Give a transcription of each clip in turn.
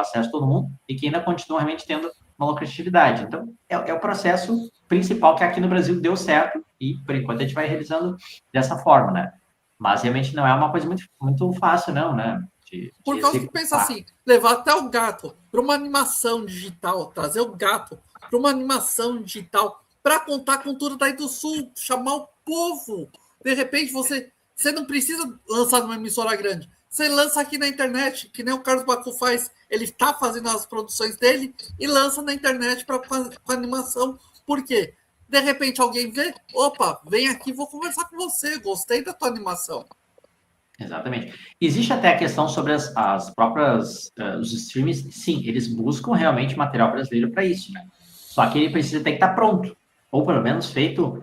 acesso a todo mundo e que ainda continua realmente tendo uma lucratividade. Então, é o processo principal que aqui no Brasil deu certo e, por enquanto, a gente vai realizando dessa forma, né? Mas realmente não é uma coisa muito fácil, não, né? Por causa que pensa assim, levar até o gato para uma animação digital, trazer o gato para uma animação digital para contar a cultura daí do Sul, chamar o povo. De repente, você não precisa lançar numa emissora grande. Você lança aqui na internet, que nem o Carlos Bacu faz. Ele está fazendo as produções dele e lança na internet com animação. Por quê? De repente alguém vê, opa, vem aqui, vou conversar com você, gostei da tua animação. Exatamente. Existe até a questão sobre as próprias, os streams, sim, eles buscam realmente material brasileiro para isso, né? Só que ele precisa ter que estar pronto, ou pelo menos feito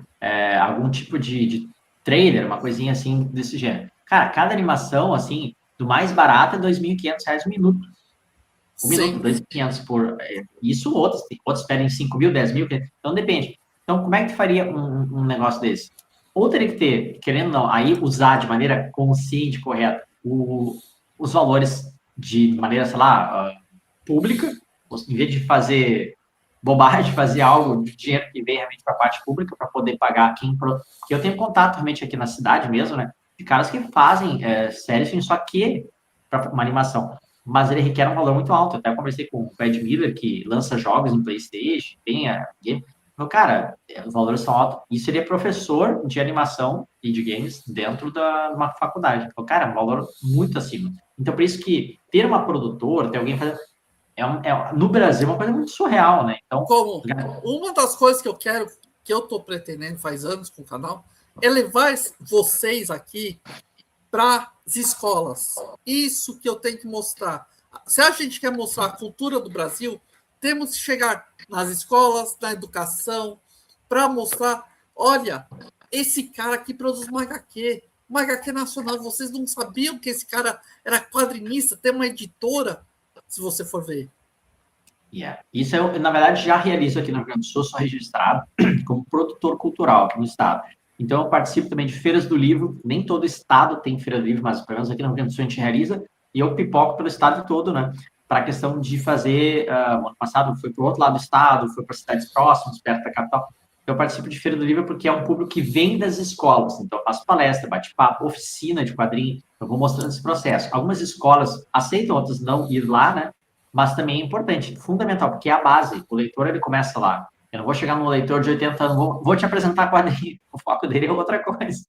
algum tipo de trailer, uma coisinha assim desse gênero. Cara, cada animação, assim, do mais barato é R$ 2.500 um minuto. Um minuto, 2.500 por... isso outros pedem 5 mil, 10 mil, então depende. Então, como é que tu faria um negócio desse? Ou teria que ter, querendo ou não, aí usar de maneira consciente, correta, os valores de maneira, sei lá, pública, em vez de fazer bobagem, fazer algo de dinheiro que vem realmente para a parte pública, para poder pagar quem... Porque eu tenho contato realmente aqui na cidade mesmo, né? De caras que fazem séries só que para uma animação. Mas ele requer um valor muito alto. Eu até conversei com o Brad Miller, que lança jogos em PlayStation, tem a game. Meu, cara, os valores são altos. Isso seria professor de animação e de games dentro de uma faculdade. Então, cara, é um valor muito acima. Então, por isso que ter uma produtora, ter alguém fazendo... no Brasil, é uma coisa muito surreal, né? Então, como uma das coisas que eu tô pretendendo faz anos com o canal, é levar vocês aqui para as escolas. Isso que eu tenho que mostrar. Se a gente quer mostrar a cultura do Brasil, temos que chegar nas escolas, na educação, para mostrar, olha, esse cara aqui produz uma HQ nacional. Vocês não sabiam que esse cara era quadrinista, tem uma editora, se você for ver. Yeah. Isso eu, na verdade, já realizo aqui no Rio Grande do Sul, sou registrado como produtor cultural aqui no estado. Então, eu participo também de feiras do livro. Nem todo estado tem feira do livro, mas pelo menos aqui no Rio Grande do Sul a gente realiza. E eu pipoco pelo estado todo, né? Para a questão de fazer... ano passado foi para o outro lado do estado, foi para cidades próximas, perto da capital. Eu participo de feira do livro porque é um público que vem das escolas. Então, eu faço palestra, bate-papo, oficina de quadrinho. Eu vou mostrando esse processo. Algumas escolas aceitam, outras não ir lá, né? Mas também é importante, fundamental, porque é a base. O leitor, ele começa lá. Eu não vou chegar num leitor de 80 anos, vou te apresentar quadrinho. O foco dele é outra coisa.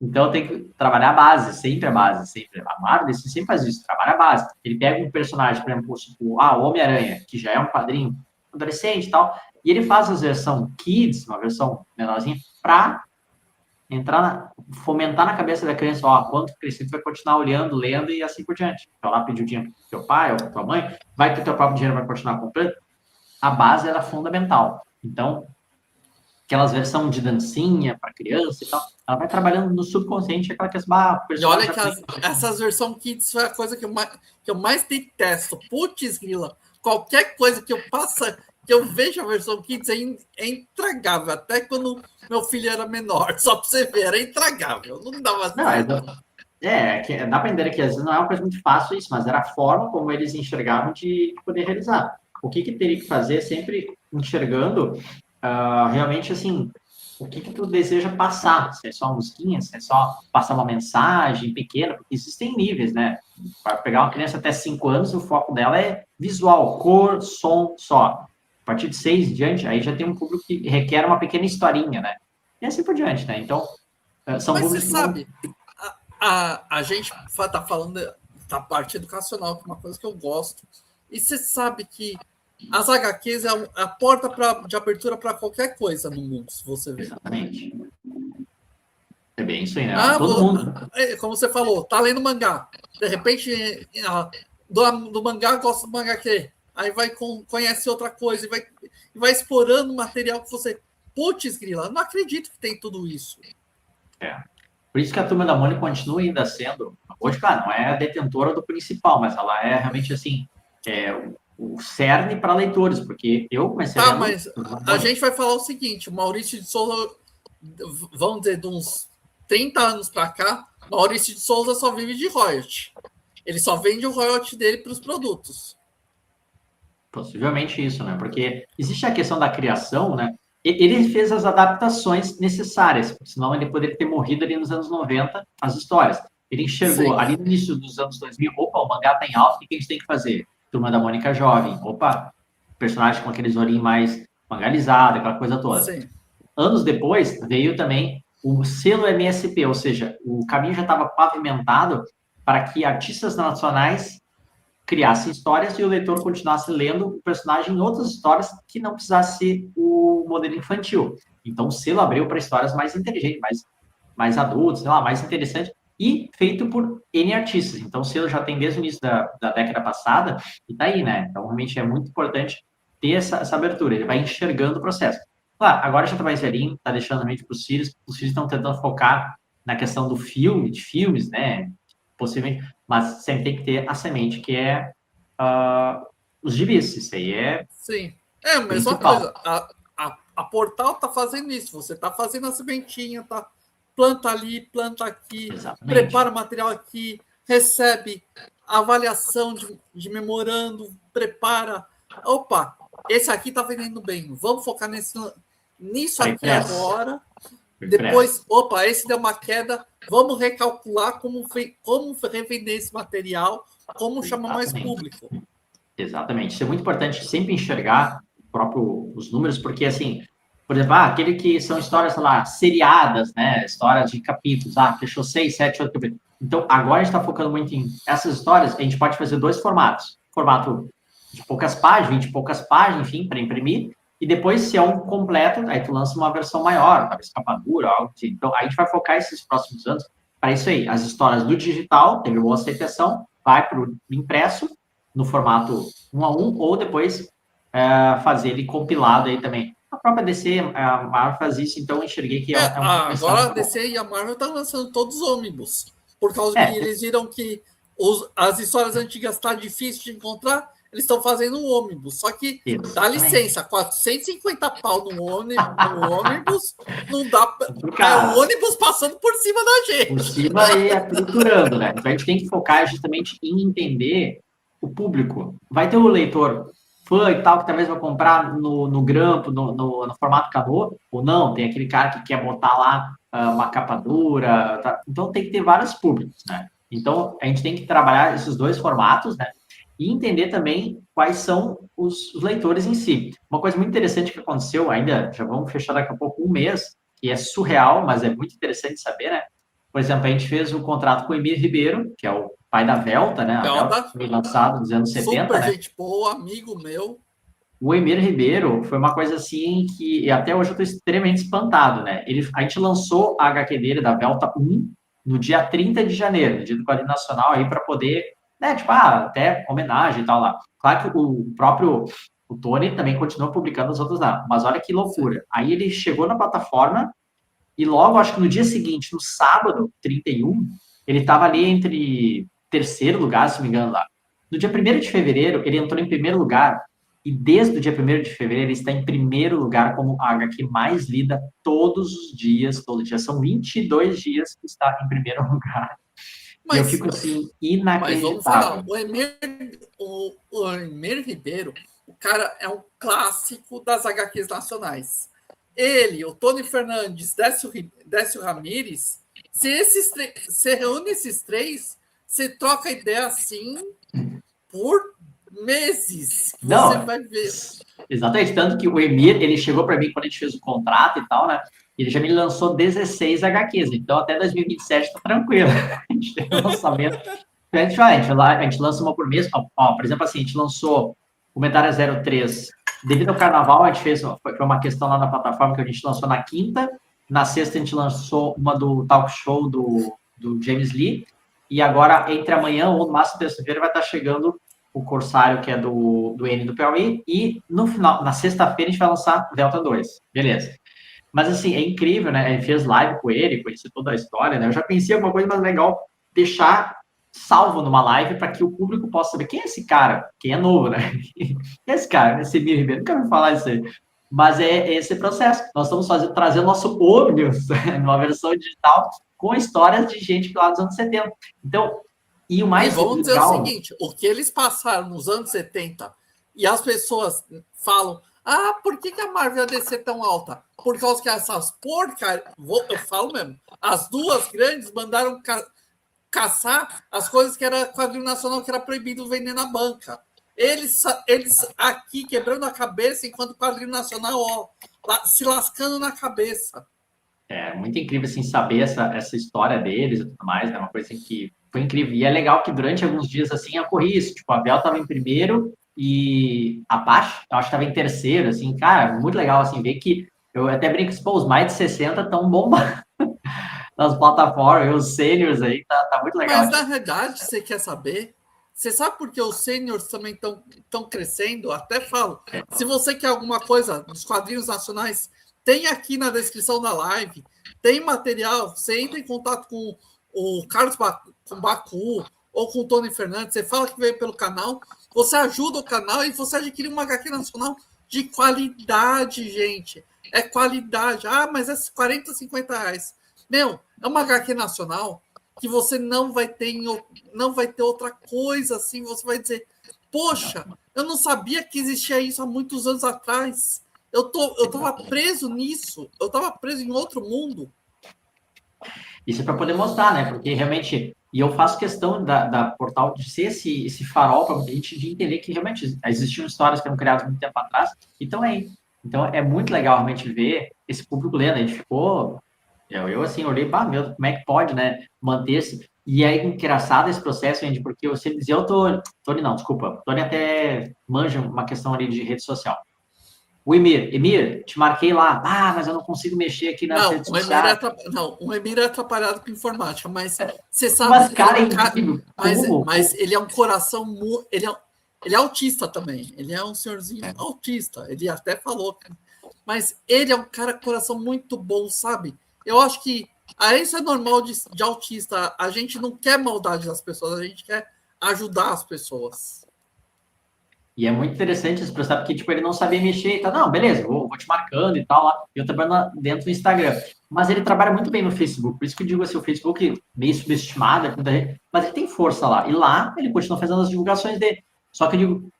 Então, tem que trabalhar a base, sempre a base, sempre. A Marvel sempre faz isso, trabalha a base. Ele pega um personagem, por exemplo, o Homem-Aranha, que já é um quadrinho adolescente e tal, e ele faz a versão Kids, uma versão menorzinha, para fomentar na cabeça da criança, quanto crescer, tu vai continuar olhando, lendo e assim por diante. Então, lá pedir o dinheiro pro teu pai ou pra tua mãe, vai que o teu próprio dinheiro vai continuar comprando. A base era fundamental. Então, aquelas versões de dancinha para criança e tal, ela vai trabalhando no subconsciente, aquela questão, e olha que essas versões Kids foi a coisa que eu mais detesto. Putz, grila, qualquer coisa que eu faça, que eu vejo a versão Kids é intragável, até quando meu filho era menor, só para você ver, era intragável, não dava certo. Dá para entender que às vezes não é uma coisa muito fácil isso, mas era a forma como eles enxergavam de poder realizar. O que teria que fazer sempre enxergando realmente assim, o que tu deseja passar, se é só uma musiquinha, se é só passar uma mensagem pequena, porque existem níveis, né? Para pegar uma criança até 5 anos, o foco dela é visual, cor, som, só. A partir de 6 em diante, aí já tem um público que requer uma pequena historinha, né? E assim por diante, né? Então, são Mas públicos você sabe, a gente tá falando da parte educacional, que é uma coisa que eu gosto, e você sabe que as HQs é a porta de abertura para qualquer coisa no mundo, se você ver. Exatamente. É bem isso aí, né? Todo mundo. Como você falou, tá lendo mangá. De repente, do mangá gosta do HQ. Aí conhece outra coisa e vai explorando material que você... Putz, grila, não acredito que tem tudo isso. Por isso que a Turma da Mônica continua ainda sendo... Hoje, claro, não é a detentora do principal, mas ela é realmente, assim, o cerne para leitores, porque eu comecei lendo... mas a gente vai falar o seguinte, o Maurício de Souza, vamos dizer, de uns 30 anos para cá, Maurício de Souza só vive de royalty. Ele só vende o royalty dele para os produtos. Possivelmente isso, né? Porque existe a questão da criação, né? Ele fez as adaptações necessárias, senão ele poderia ter morrido ali nos anos 90, as histórias. Ele enxergou Sim, ali no início dos anos 2000, opa, o mangá tá em alta, o que a gente tem que fazer? Turma da Mônica Jovem, opa, personagem com aqueles olhinhos mais mangalizado, aquela coisa toda. sim. Anos depois, veio também o selo MSP, ou seja, o caminho já estava pavimentado para que artistas nacionais criassem histórias e o leitor continuasse lendo o personagem em outras histórias que não precisasse ser o modelo infantil. Então, o selo abriu para histórias mais inteligentes, mais adultas, sei lá, mais interessantes, e feito por N artistas. Então, o selo já tem desde o início da década passada, e tá aí, né? Então, realmente é muito importante ter essa abertura. Ele vai enxergando o processo. Claro, agora já tá mais velhinho, tá deixando a mente para os filhos estão tentando focar na questão do filme, de filmes, né? Possivelmente, mas sempre tem que ter a semente, que é os gibis. Isso aí é Sim. É a mesma principal. coisa. A Portal tá fazendo isso. Você tá fazendo a sementinha, tá? Planta ali, planta aqui, Exatamente. prepara o material aqui, recebe avaliação de memorando, prepara. Opa, esse aqui tá vendendo bem. Vamos focar nisso Pra aqui impresso. agora. Impresso. Depois, opa, esse deu uma queda. Vamos recalcular como revender esse material, como chamar mais público. Exatamente. Isso é muito importante sempre enxergar os números, porque, assim, por exemplo, aquele que são histórias, sei lá, seriadas, né? Histórias de capítulos. Fechou 6, 7, 8 capítulos. Então, agora a gente está focando muito em essas histórias. A gente pode fazer 2 formatos. Formato de poucas páginas, 20 e poucas páginas, enfim, para imprimir. E depois, se é um completo, aí tu lança uma versão maior, talvez capa dura, algo assim. Então, a gente vai focar esses próximos anos para isso aí. As histórias do digital, teve boa aceitação, vai para o impresso, no formato 1 a 1, ou depois fazer ele compilado aí também. A própria DC, a Marvel faz isso, então eu enxerguei que é um agora a DC e a Marvel estão lançando todos os ônibus, por causa que eles viram que as histórias antigas estão difíceis de encontrar, eles estão fazendo um ônibus. Só que, dá licença, 450 pau no ônibus, não dá. É o ônibus passando por cima da gente. Por cima e triturando, né? Então a gente tem que focar justamente em entender o público. Vai ter o leitor fã e tal, que talvez vai comprar no grampo, no formato Canô, ou não, tem aquele cara que quer botar lá uma capa dura, tá? Então tem que ter vários públicos, né? Então a gente tem que trabalhar esses 2 formatos, né? E entender também quais são os leitores em si. Uma coisa muito interessante que aconteceu, ainda já vamos fechar daqui a pouco 1 mês, que é surreal, mas é muito interessante saber, né? Por exemplo, a gente fez um contrato com o Emir Ribeiro, que é o pai da Velta, né? A Velta foi lançada nos anos 70, super né? gente boa, amigo meu. O Emir Ribeiro foi uma coisa assim que até hoje eu estou extremamente espantado, né? A gente lançou a HQ dele, da Velta 1, no dia 30 de janeiro, no dia do Quadrinho Nacional, aí para poder, né, tipo, até homenagem e tal lá. Claro que o Tony também continuou publicando as outras lá, mas olha que loucura. Aí ele chegou na plataforma e logo, acho que no dia seguinte, no sábado, 31, ele estava ali entre terceiro lugar, se não me engano, lá. No dia 1º de fevereiro, ele entrou em primeiro lugar, e desde o dia 1º de fevereiro, ele está em primeiro lugar como a HQ mais lida todos os dias, todo dia. São 22 dias que está em primeiro lugar. E eu fico assim, Mas vamos inacreditável. falar, o Emir Ribeiro, o cara é um clássico das HQs nacionais. Ele, o Tony Fernandes, Décio Ramírez, se reúne esses 3, você troca ideia assim por meses. Você vai ver. Exatamente, tanto que o Emir, ele chegou para mim quando a gente fez o contrato e tal, né? Ele já me lançou 16 HQs, então até 2027 tá tranquilo. A gente tem um lançamento. A gente lança uma por mês. Por exemplo, assim, a gente lançou o Medalha 03. Devido ao carnaval, a gente fez, foi uma questão lá na plataforma que a gente lançou na quinta. Na sexta, a gente lançou uma do talk show do James Lee. E agora, entre amanhã ou no máximo terça-feira, vai estar chegando o Corsário, que é do N do Piauí. E no final, na sexta-feira, a gente vai lançar Delta 2. Beleza. Mas, assim, é incrível, né? A gente fez live com ele, conheci toda a história, né? Eu já pensei alguma coisa mais legal, deixar salvo numa live para que o público possa saber quem é esse cara, quem é novo, né? Quem é esse cara, esse Emir Ribeiro? Nunca ouvi falar isso aí. Mas é esse processo. Nós estamos trazendo o nosso ônibus numa versão digital com histórias de gente lá dos anos 70. Então, e o mais vamos dizer legal... o seguinte, o que eles passaram nos anos 70 E as pessoas falam, por que a Marvel ia descer tão alta? Por causa que essas porcarias, eu falo mesmo, as duas grandes mandaram caçar as coisas que era quadrinho nacional, que era proibido vender na banca. Eles aqui quebrando a cabeça, enquanto o quadrinho nacional, se lascando na cabeça. É muito incrível, assim, saber essa história deles e tudo mais, né? Uma coisa assim, que foi incrível. E é legal que durante alguns dias, assim, ocorria isso. Tipo, a Bel estava em primeiro e a Apache, eu acho que estava em terceiro, assim. Cara, muito legal, assim, ver que... Eu até brinco, pô, os mais de 60 estão bombando nas plataformas, os sêniors aí, tá muito legal. Mas, na verdade, você quer saber? Você sabe por que os sêniors também estão crescendo? Até falo. Se você quer alguma coisa dos quadrinhos nacionais, tem aqui na descrição da live. Tem material. Você entra em contato com o Carlos Bacu ou com o Tony Fernandes. Você fala que veio pelo canal. Você ajuda o canal e você adquire uma HQ nacional de qualidade, gente. É qualidade. Mas é 40, 50 reais. Meu, é uma HQ nacional que você não vai ter outra coisa assim. Você vai dizer, poxa, eu não sabia que existia isso há muitos anos atrás. Eu tava preso nisso. Eu tava preso em outro mundo. Isso é para poder mostrar, né? Porque realmente, e eu faço questão da Portal de ser esse farol para a gente de entender que realmente existiam histórias que eram criadas muito tempo atrás e estão aí. Então é muito legal realmente ver esse público lendo. A gente ficou, eu assim, olhei, meu, como é que pode, né? Manter-se. E é engraçado esse processo, Andy, porque eu sempre dizia, Tony não, desculpa, Tony até manja uma questão ali de rede social. O Emir, te marquei lá. Mas eu não consigo mexer aqui nas redes sociais. O Emir é atrapalhado com informática, mas você sabe. Mas, cara, é incrível. Mas ele é um coração. Ele é autista também. Ele é um senhorzinho autista. Ele até falou. Mas ele é um cara com coração muito bom, sabe? Eu acho que isso é normal de autista. A gente não quer maldade das pessoas, a gente quer ajudar as pessoas. E é muito interessante esse processo, porque tipo, ele não sabia mexer e tal. Não, beleza, vou te marcando e tal. Lá. Eu trabalho dentro do Instagram. Mas ele trabalha muito bem no Facebook. Por isso que eu digo assim, o Facebook meio subestimado, mas ele tem força lá. E lá ele continua fazendo as divulgações dele. Só que eu digo,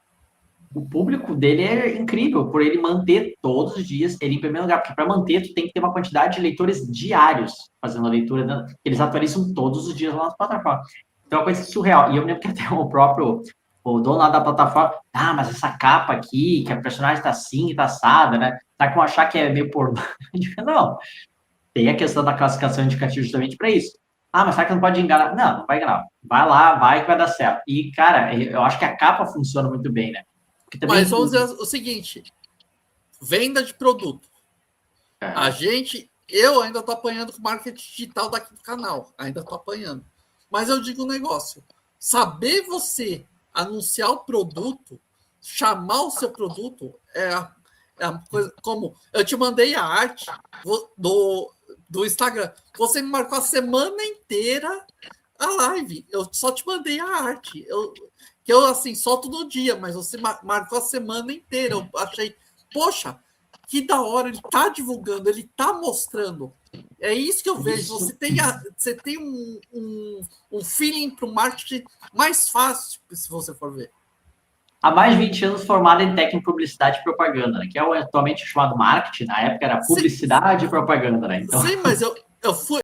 o público dele é incrível, por ele manter todos os dias ele em primeiro lugar. Porque para manter, tu tem que ter uma quantidade de leitores diários fazendo a leitura. Eles atualizam todos os dias lá nas plataformas. Então é uma coisa surreal. E eu me lembro que até o dono lá da plataforma, mas essa capa aqui, que a personagem tá assim, tá assada, né? Tá com achar que é meio pornô. Não, tem a questão da classificação indicativa justamente para isso. Mas será que não pode enganar? Não vai enganar. Vai lá, vai que vai dar certo. E, cara, eu acho que a capa funciona muito bem, né? Mas vamos dizer o seguinte, venda de produto. Eu ainda tô apanhando com marketing digital daqui do canal, ainda tô apanhando. Mas eu digo um negócio, saber você anunciar o produto, chamar o seu produto, é uma coisa como eu te mandei a arte do Instagram. Você me marcou a semana inteira a live. Eu só te mandei a arte. Que eu assim, solto no dia, mas você marcou a semana inteira. Eu achei, poxa, que da hora, ele tá divulgando, ele tá mostrando. É isso que eu vejo. Você tem um feeling para o marketing mais fácil, se você for ver. Há mais de 20 anos formado em técnica publicidade e propaganda, né? Que é o atualmente chamado marketing, na época era publicidade e propaganda, né? Então... Sim, mas eu fui,